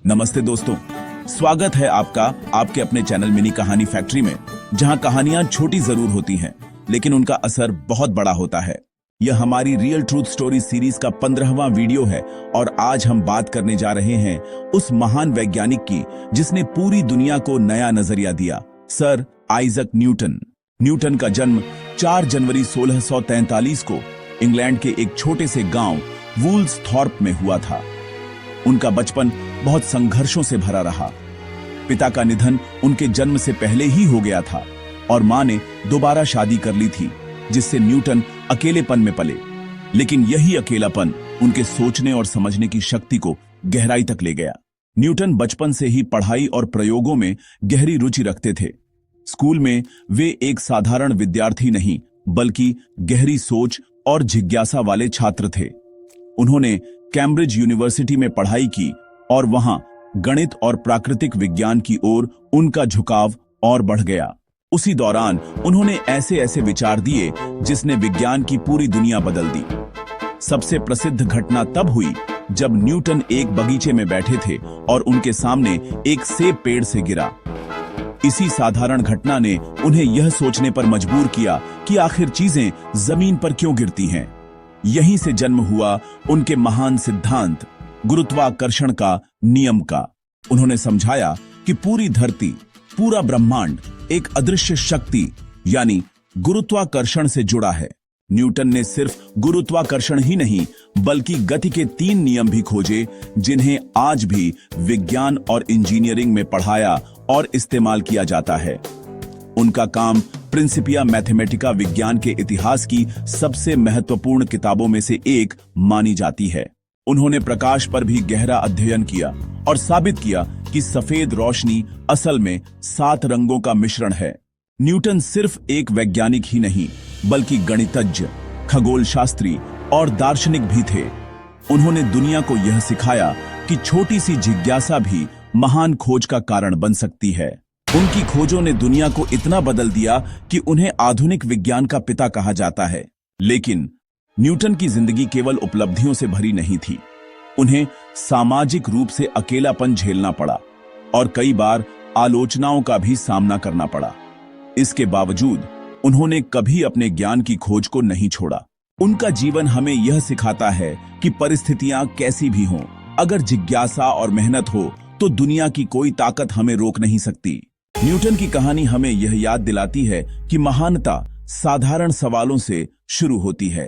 नमस्ते दोस्तों, स्वागत है आपका आपके अपने चैनल मिनी कहानी फैक्ट्री में, जहां कहानियां छोटी जरूर होती हैं लेकिन उनका असर बहुत बड़ा होता है। यह हमारी रियल ट्रूथ स्टोरी सीरीज का 15वां वीडियो है और आज हम बात करने जा रहे हैं उस महान वैज्ञानिक की जिसने पूरी दुनिया को नया नजरिया दिया, सर आइजक न्यूटन। न्यूटन का जन्म 4 जनवरी 1643 को इंग्लैंड के एक छोटे से गांव वुल्सथॉर्प में हुआ था। उनका बचपन बहुत संघर्षों से भरा रहा। पिता का निधन उनके जन्म से पहले ही हो गया था और मां ने दोबारा शादी कर ली थी, जिससे न्यूटन अकेलेपन में पले। लेकिन यही अकेलापन उनके सोचने और समझने की शक्ति को गहराई तक ले गया। न्यूटन बचपन से ही पढ़ाई और प्रयोगों में गहरी रुचि रखते थे। स्कूल में वे एक साधारण विद्यार्थी नहीं बल्कि गहरी सोच और जिज्ञासा वाले छात्र थे। उन्होंने कैम्ब्रिज यूनिवर्सिटी में पढ़ाई की और वहां गणित और प्राकृतिक विज्ञान की ओर उनका झुकाव और बढ़ गया। उसी दौरान उन्होंने ऐसे ऐसे विचार दिए जिसने विज्ञान की पूरी दुनिया बदल दी। सबसे प्रसिद्ध घटना तब हुई जब न्यूटन एक बगीचे में बैठे थे और उनके सामने एक सेब पेड़ से गिरा। इसी साधारण घटना ने उन्हें यह सोचने पर मजबूर किया कि आखिर चीजें जमीन पर क्यों गिरती हैं। यहीं से जन्म हुआ उनके महान सिद्धांत गुरुत्वाकर्षण का नियम का। उन्होंने समझाया कि पूरी धरती, पूरा ब्रह्मांड एक अदृश्य शक्ति यानी गुरुत्वाकर्षण से जुड़ा है। न्यूटन ने सिर्फ गुरुत्वाकर्षण ही नहीं बल्कि गति के 3 नियम भी खोजे, जिन्हें आज भी विज्ञान और इंजीनियरिंग में पढ़ाया और इस्तेमाल किया जाता है। उनका काम प्रिंसिपिया मैथमेटिका विज्ञान के इतिहास की सबसे महत्वपूर्ण किताबों में से एक मानी जाती है। उन्होंने प्रकाश पर भी गहरा अध्ययन किया और साबित किया कि सफेद रोशनी असल में 7 रंगों का मिश्रण है। न्यूटन सिर्फ एक वैज्ञानिक ही नहीं बल्कि गणितज्ञ, खगोल शास्त्री और दार्शनिक भी थे। उन्होंने दुनिया को यह सिखाया कि छोटी सी जिज्ञासा भी महान खोज का कारण बन सकती है। उनकी खोजों ने दुनिया को इतना बदल दिया कि उन्हें आधुनिक विज्ञान का पिता कहा जाता है। लेकिन न्यूटन की जिंदगी केवल उपलब्धियों से भरी नहीं थी। उन्हें सामाजिक रूप से अकेलापन झेलना पड़ा और कई बार आलोचनाओं का भी सामना करना पड़ा। इसके बावजूद उन्होंने कभी अपने ज्ञान की खोज को नहीं छोड़ा। उनका जीवन हमें यह सिखाता है कि परिस्थितियां कैसी भी हों, अगर जिज्ञासा और मेहनत हो तो दुनिया की कोई ताकत हमें रोक नहीं सकती। न्यूटन की कहानी हमें यह याद दिलाती है कि महानता साधारण सवालों से शुरू होती है।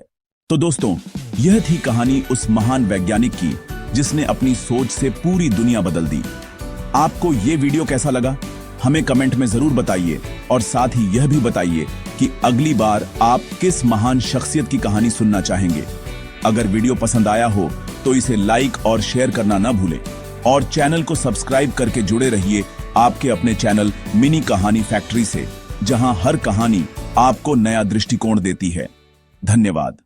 तो दोस्तों, यह थी कहानी उस महान वैज्ञानिक की जिसने अपनी सोच से पूरी दुनिया बदल दी। आपको यह वीडियो कैसा लगा हमें कमेंट में जरूर बताइए और साथ ही यह भी बताइए कि अगली बार आप किस महान शख्सियत की कहानी सुनना चाहेंगे। अगर वीडियो पसंद आया हो तो इसे लाइक और शेयर करना ना भूलें और चैनल को सब्सक्राइब करके जुड़े रहिए आपके अपने चैनल मिनी कहानी फैक्ट्री से, जहां हर कहानी आपको नया दृष्टिकोण देती है। धन्यवाद।